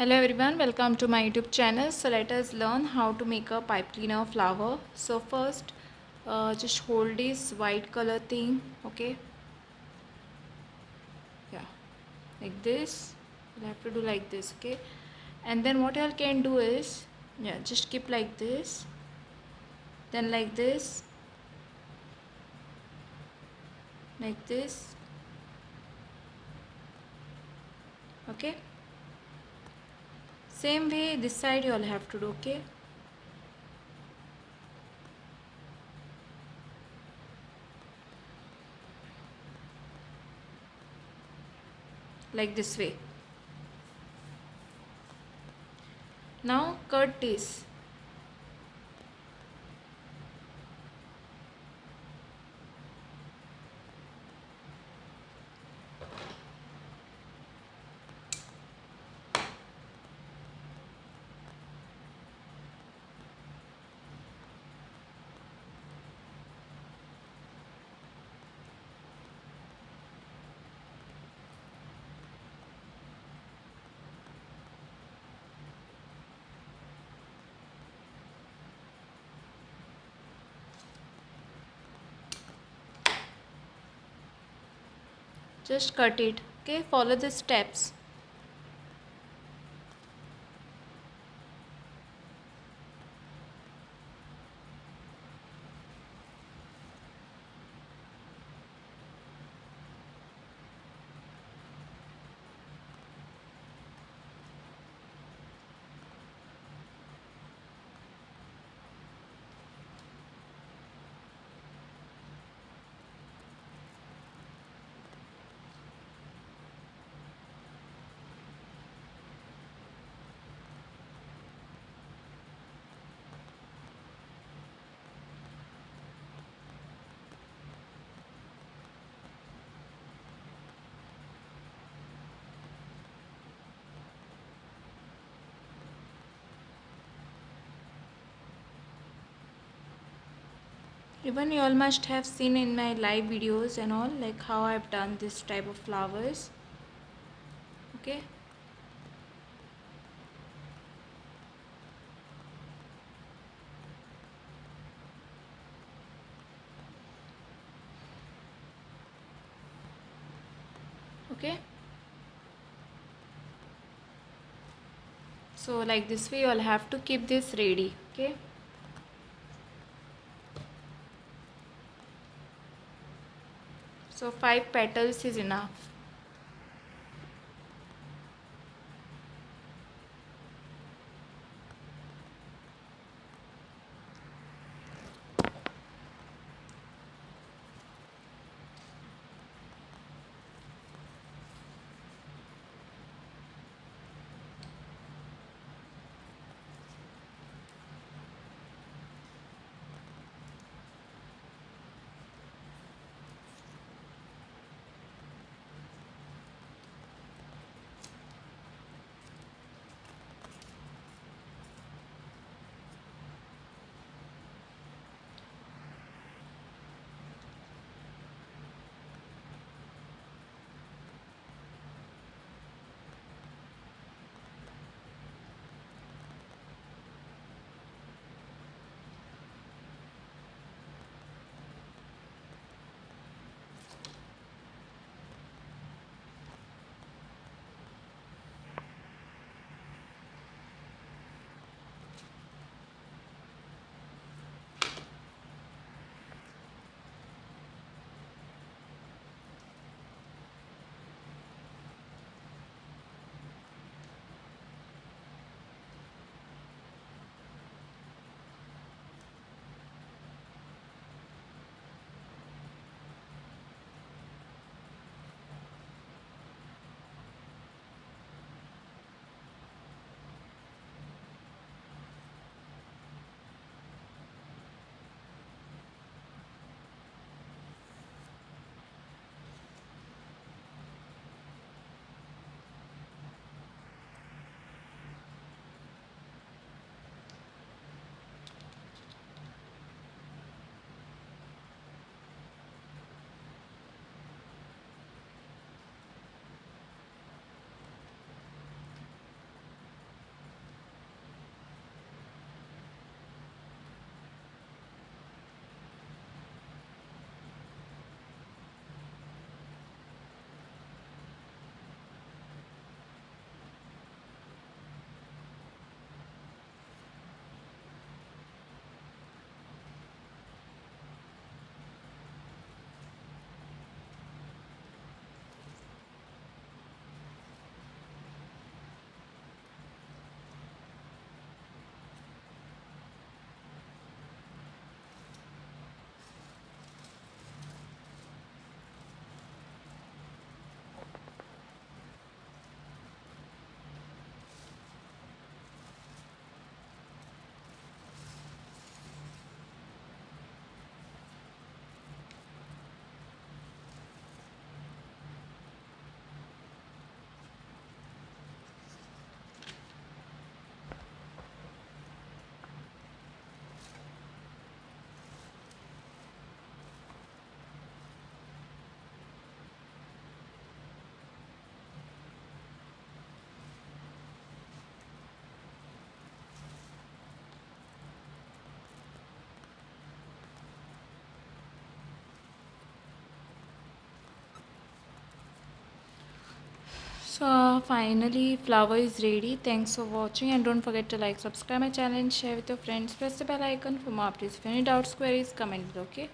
Hello everyone, welcome to my YouTube channel. So let us learn how to make a pipe cleaner flower. So first just hold this white color thing, okay? Yeah, like this. You'll have to do like this, okay? And then what you can do is, yeah, just keep like this, then like this, okay? Same way this side you'll have to do, okay? Like this way. Now cut this. Just cut it, okay? Follow the steps. Even you all must have seen in my live videos and all, like how I've done this type of flowers, okay? Okay, so like this way you all have to keep this ready, okay? So 5 petals is enough. So finally flower is ready. Thanks for watching and don't forget to like, subscribe my channel and share with your friends. Press the bell icon for more updates. If any doubts, queries, comment below. Okay.